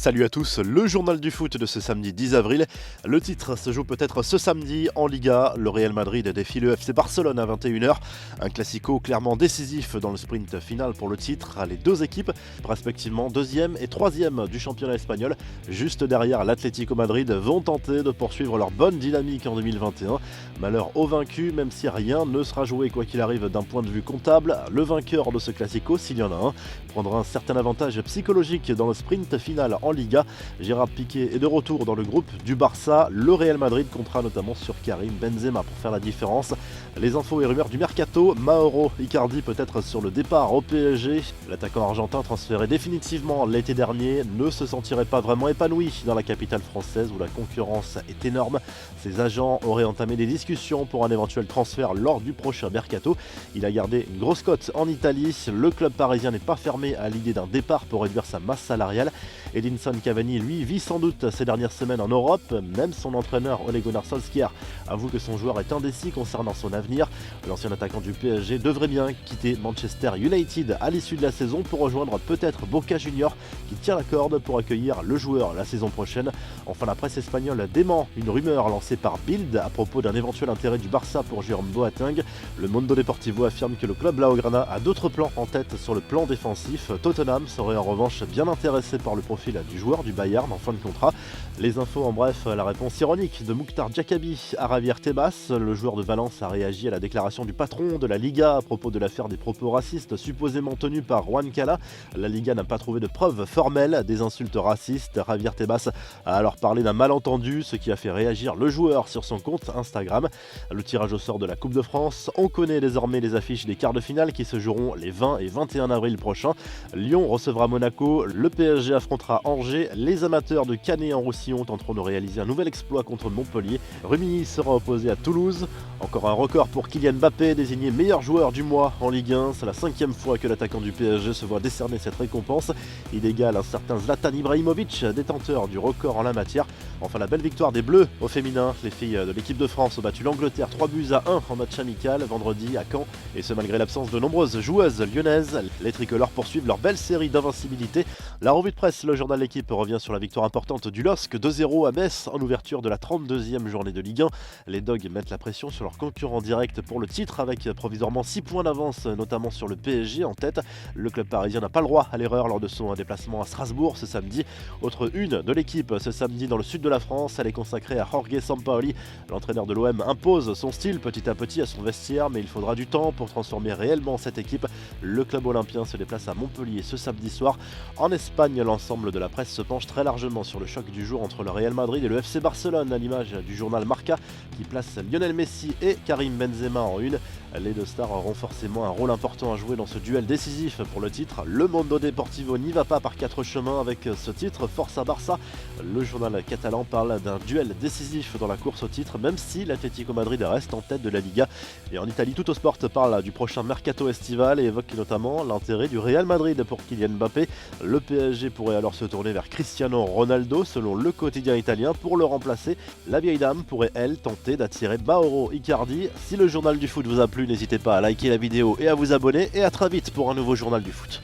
Salut à tous, le journal du foot de ce samedi 10 avril. Le titre se joue peut-être ce samedi en Liga. Le Real Madrid défie le FC Barcelone à 21h. Un classico clairement décisif dans le sprint final pour le titre. Les deux équipes, respectivement 2e et 3e du championnat espagnol, juste derrière l'Atlético Madrid, vont tenter de poursuivre leur bonne dynamique en 2021. Malheur aux vaincus, même si rien ne sera joué quoi qu'il arrive d'un point de vue comptable. Le vainqueur de ce classico, s'il y en a un, prendra un certain avantage psychologique dans le sprint final en Liga. Gérard Piqué est de retour dans le groupe du Barça. Le Real Madrid comptera notamment sur Karim Benzema pour faire la différence. Les infos et rumeurs du mercato, Mauro Icardi peut être sur le départ au PSG. L'attaquant argentin transféré définitivement l'été dernier ne se sentirait pas vraiment épanoui dans la capitale française où la concurrence est énorme. Ses agents auraient entamé des discussions pour un éventuel transfert lors du prochain mercato. Il a gardé une grosse cote en Italie. Le club parisien n'est pas fermé à l'idée d'un départ pour réduire sa masse salariale. Edinson Cavani, lui, vit sans doute ces dernières semaines en Europe. Même son entraîneur Ole Gunnar Solskjaer avoue que son joueur est indécis concernant son avenir. L'ancien attaquant du PSG devrait bien quitter Manchester United à l'issue de la saison pour rejoindre peut-être Boca Juniors qui tient la corde pour accueillir le joueur la saison prochaine. Enfin, la presse espagnole dément une rumeur lancée par Bild à propos d'un éventuel intérêt du Barça pour Jérôme Boateng. Le Mundo Deportivo affirme que le club blaugrana a d'autres plans en tête sur le plan défensif. Tottenham serait en revanche bien intéressé par le profil du joueur du Bayern en fin de contrat. Les infos en bref, la réponse ironique de Mukhtar Diakabi à Javier Tebas. Le joueur de Valence a réagi à la déclaration du patron de la Liga à propos de l'affaire des propos racistes supposément tenus par Juan Cala. La Liga n'a pas trouvé de preuves formelles des insultes racistes. Javier Tebas a alors parlé d'un malentendu, ce qui a fait réagir le joueur sur son compte Instagram. Le tirage au sort de la Coupe de France, on connaît désormais les affiches des quarts de finale qui se joueront les 20 et 21 avril prochains. Lyon recevra Monaco, le PSG affrontera Angers, les amateurs de Canet-en-Roussillon tenteront de réaliser un nouvel exploit contre Montpellier. Rumilly sera opposé à Toulouse. Encore un record pour Kylian Mbappé, désigné meilleur joueur du mois en Ligue 1. C'est la 5e fois que l'attaquant du PSG se voit décerner cette récompense. Il égale un certain Zlatan Ibrahimovic, détenteur du record en la matière. Enfin, la belle victoire des Bleus au féminin. Les filles de l'équipe de France ont battu l'Angleterre 3-1 en match amical vendredi à Caen. Et ce malgré l'absence de nombreuses joueuses lyonnaises. Les tricolores poursuivent leur belle série d'invincibilité. La revue de presse, le journal L'équipe revient sur la victoire importante du LOSC 2-0 à Metz en ouverture de la 32e journée de Ligue 1. Les Dogs mettent la pression sur leurs concurrents directs pour le titre avec provisoirement 6 points d'avance, notamment sur le PSG en tête. Le club parisien n'a pas le droit à l'erreur lors de son déplacement à Strasbourg ce samedi. Autre une de l'équipe ce samedi dans le sud de la France, elle est consacrée à Jorge Sampaoli. L'entraîneur de l'OM impose son style petit à petit à son vestiaire, mais il faudra du temps pour transformer réellement cette équipe. Le club olympien se déplace à Montpellier ce samedi soir. En Espagne, l'ensemble de la presse se penche très largement sur le choc du jour entre le Real Madrid et le FC Barcelone, à l'image du journal Marca qui place Lionel Messi et Karim Benzema en une. Les deux stars auront forcément un rôle important à jouer dans ce duel décisif pour le titre. Le Mundo Deportivo n'y va pas par 4 chemins avec ce titre, Força Barça. Le journal catalan parle d'un duel décisif dans la course au titre, même si l'Atlético Madrid reste en tête de la Liga. Et en Italie, Tuttosport parle du prochain mercato estival et évoque notamment l'intérêt du Real Madrid pour Kylian Mbappé. Le PSG pourrait alors se tourner vers Cristiano Ronaldo, selon le quotidien italien, pour le remplacer. La vieille dame pourrait, elle, tenter d'attirer Mauro Icardi. Si le journal du foot vous a plu, n'hésitez pas à liker la vidéo et à vous abonner. Et à très vite pour un nouveau journal du foot.